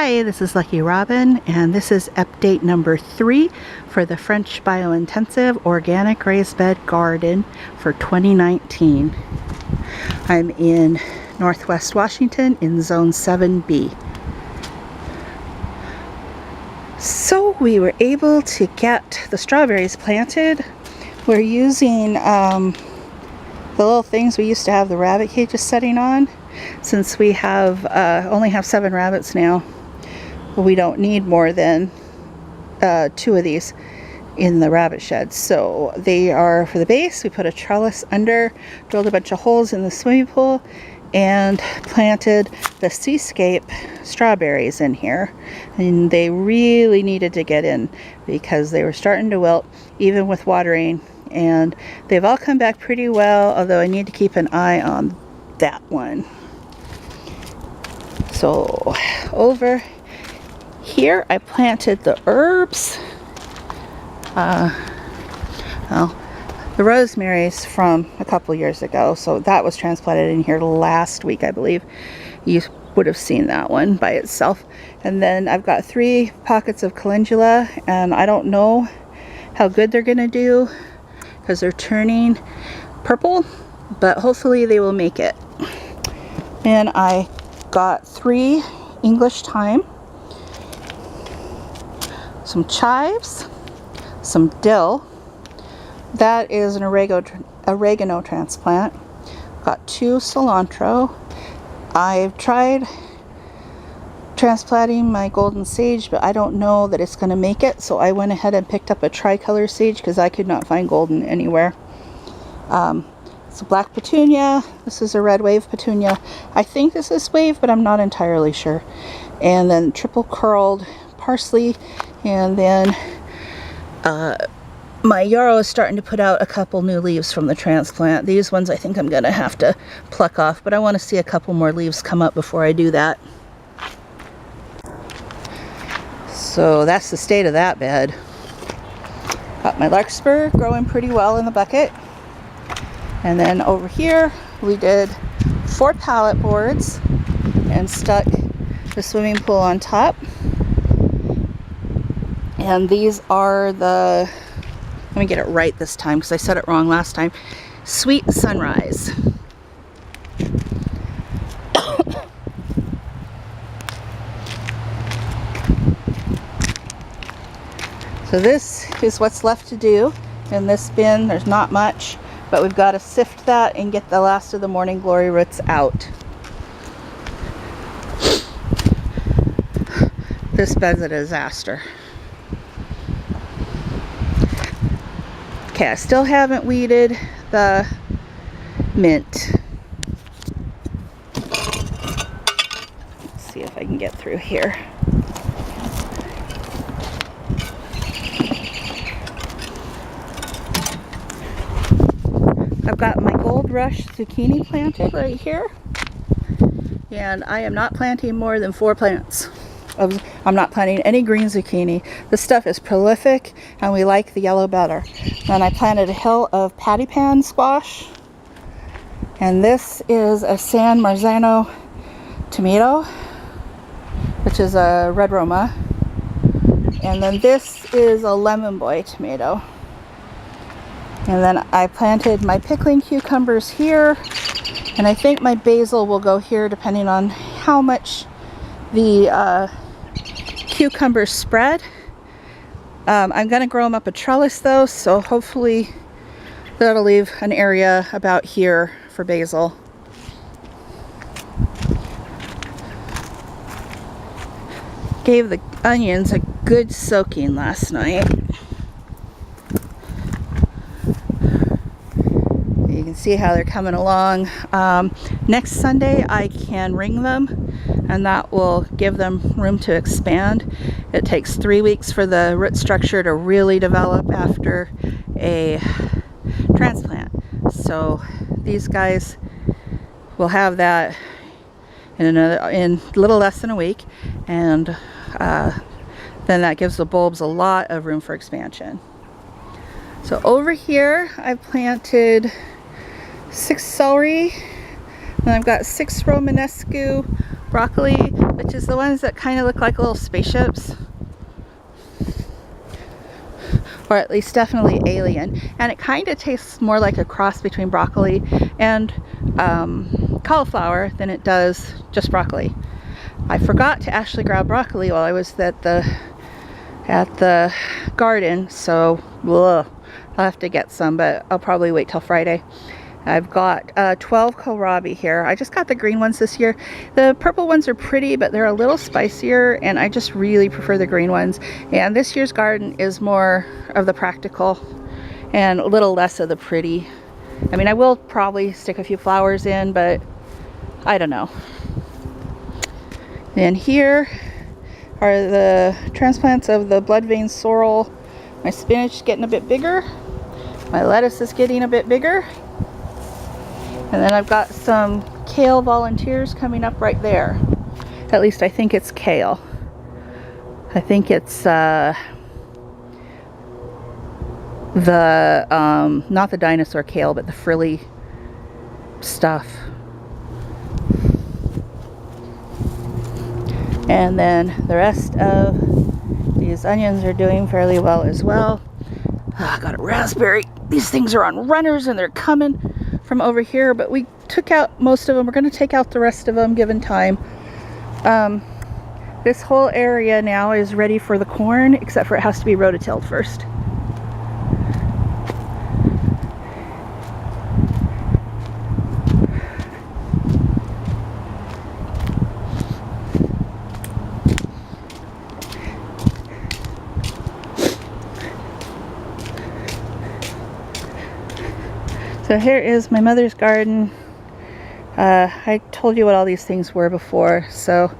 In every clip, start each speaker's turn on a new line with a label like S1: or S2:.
S1: Hi, this is Lucky Robin, and this is update number 3 for the French Biointensive Organic Raised Bed Garden for 2019. I'm in Northwest Washington in Zone 7B. So we were able to get the strawberries planted. We're using the little things we used to have the rabbit cages setting on. Since we have only have 7 rabbits now, we don't need more than 2 of these in the rabbit shed. So they are for the base. We put a trellis under, drilled a bunch of holes in the swimming pool, and planted the seascape strawberries in here. And they really needed to get in because they were starting to wilt even with watering, and they've all come back pretty well, although I need to keep an eye on that one. So over here I planted the herbs. Well, the rosemary's from a couple years ago, so that was transplanted in here last week, I believe. You would have seen that one by itself. And then I've got 3 pockets of calendula, and I don't know how good they're gonna do because they're turning purple, but hopefully they will make it. And I got 3 English thyme, some chives, some dill. That is an oregano transplant. Got 2 cilantro. I've tried transplanting my golden sage, but I don't know that it's going to make it, so I went ahead and picked up a tricolor sage because I could not find golden anywhere. It's a black petunia. This is a red wave petunia. I think this is wave, but I'm not entirely sure. And then triple curled parsley. And then my yarrow is starting to put out a couple new leaves from the transplant. These ones I think I'm going to have to pluck off, but I want to see a couple more leaves come up before I do that. So that's the state of that bed. Got my larkspur growing pretty well in the bucket. And then over here we did 4 pallet boards and stuck the swimming pool on top. And these are the, let me get it right this time because I said it wrong last time, Sweet Sunrise. So this is what's left to do in this bin. There's not much, but we've got to sift that and get the last of the morning glory roots out. This bed's a disaster. Okay, I still haven't weeded the mint. Let's see if I can get through here. I've got my Gold Rush zucchini planted right here, and I am not planting more than 4 plants. I'm not planting any green zucchini. This stuff is prolific and we like the yellow better. Then I planted a hill of patty pan squash, and this is a San Marzano tomato, which is a red Roma, and then this is a lemon boy tomato. And then I planted my pickling cucumbers here, and I think my basil will go here depending on how much the cucumbers spread. I'm going to grow them up a trellis though, so hopefully that'll leave an area about here for basil. Gave the onions a good soaking last night. You can see how they're coming along. Next Sunday I can ring them, and that will give them room to expand. It takes 3 weeks for the root structure to really develop after a transplant. So these guys will have that in a little less than a week, and then that gives the bulbs a lot of room for expansion. So over here I've planted 6 celery, and I've got 6 Romanesco broccoli, which is the ones that kind of look like little spaceships. Or at least definitely alien. And it kind of tastes more like a cross between broccoli and cauliflower than it does just broccoli. I forgot to actually grab broccoli while I was at the garden, so ugh, I'll have to get some, but I'll probably wait till Friday. I've got 12 kohlrabi here. I just got the green ones this year. The purple ones are pretty, but they're a little spicier, and I just really prefer the green ones. And this year's garden is more of the practical and a little less of the pretty. I mean, I will probably stick a few flowers in, but I don't know. And here are the transplants of the blood vein sorrel. My spinach is getting a bit bigger. My lettuce is getting a bit bigger. And then I've got some kale volunteers coming up right there. At least I think it's kale. I think it's not the dinosaur kale, but the frilly stuff. And then the rest of these onions are doing fairly well as well. I got a raspberry. These things are on runners and they're coming from over here, but we took out most of them. We're going to take out the rest of them given time. This whole area now is ready for the corn, except for it has to be rototilled first. So here is my mother's garden. I told you what all these things were before, so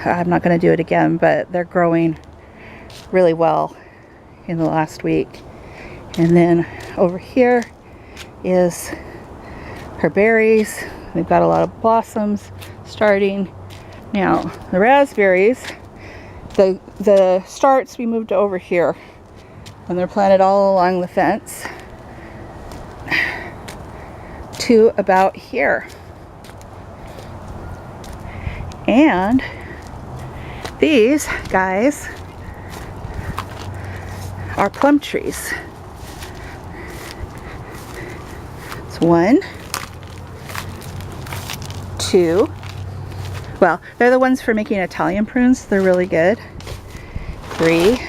S1: I'm not going to do it again, but they're growing really well in the last week. And then over here is her berries. We've got a lot of blossoms starting. Now the raspberries, the starts we moved over here, and they're planted all along the fence to about here. And these guys are plum trees. It's 1, 2. Well, they're the ones for making Italian prunes. They're really good. 3,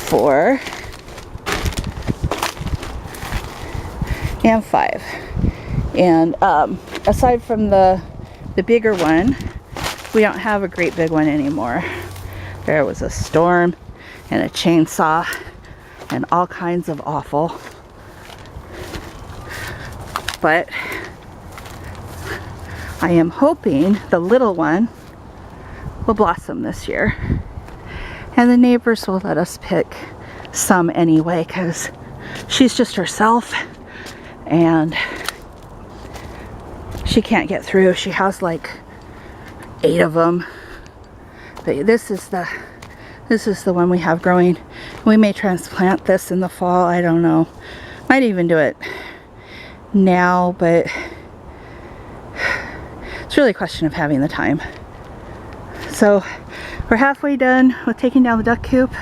S1: 4, and 5. And aside from the bigger one, we don't have a great big one anymore. There was a storm and a chainsaw and all kinds of awful. But I am hoping the little one will blossom this year. And the neighbors will let us pick some anyway, because she's just herself and she can't get through. She has like 8 of them. But this is the one we have growing. We may transplant this in the fall. I don't know. Might even do it now, but it's really a question of having the time. So we're halfway done with taking down the duck coop.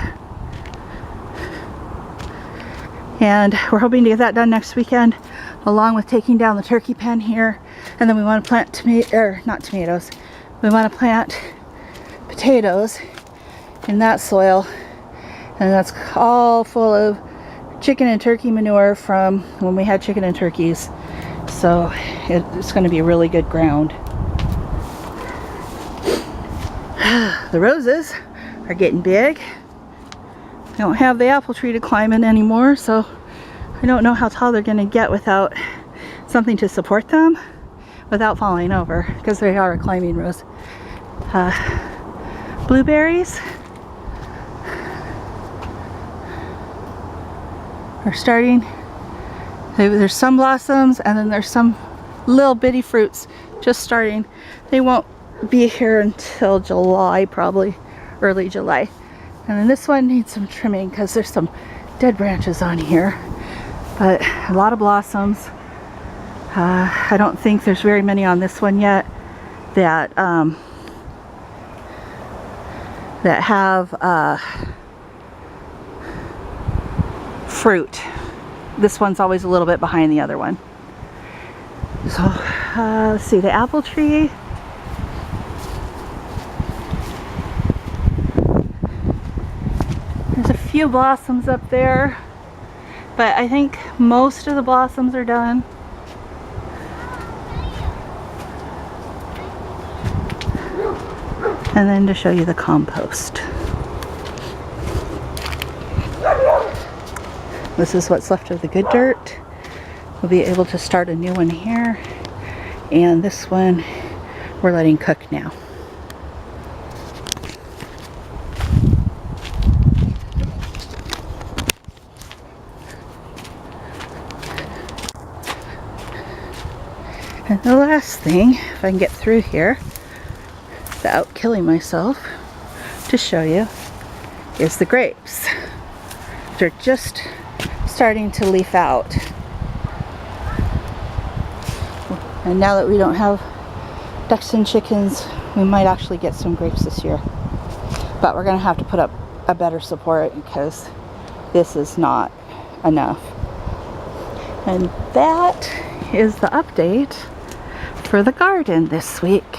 S1: And we're hoping to get that done next weekend, along with taking down the turkey pen here. And then we want to plant not tomatoes. We want to plant potatoes in that soil. And that's all full of chicken and turkey manure from when we had chicken and turkeys. So it's going to be really good ground. The roses are getting big. I don't have the apple tree to climb in anymore, so I don't know how tall they're going to get without something to support them without falling over, because they are a climbing rose. Blueberries are starting. There's some blossoms, and then there's some little bitty fruits just starting. They won't be here until July, probably early July. And then this one needs some trimming because there's some dead branches on here. But a lot of blossoms. I don't think there's very many on this one yet that that have fruit. This one's always a little bit behind the other one. So let's see, the apple tree. There's a few blossoms up there, but I think most of the blossoms are done. And then to show you the compost. This is what's left of the good dirt. We'll be able to start a new one here. And this one we're letting cook now. And the last thing, if I can get through here without killing myself, to show you is the grapes. They're just starting to leaf out. And now that we don't have ducks and chickens, we might actually get some grapes this year. But we're going to have to put up a better support because this is not enough. And that is the update for the garden this week.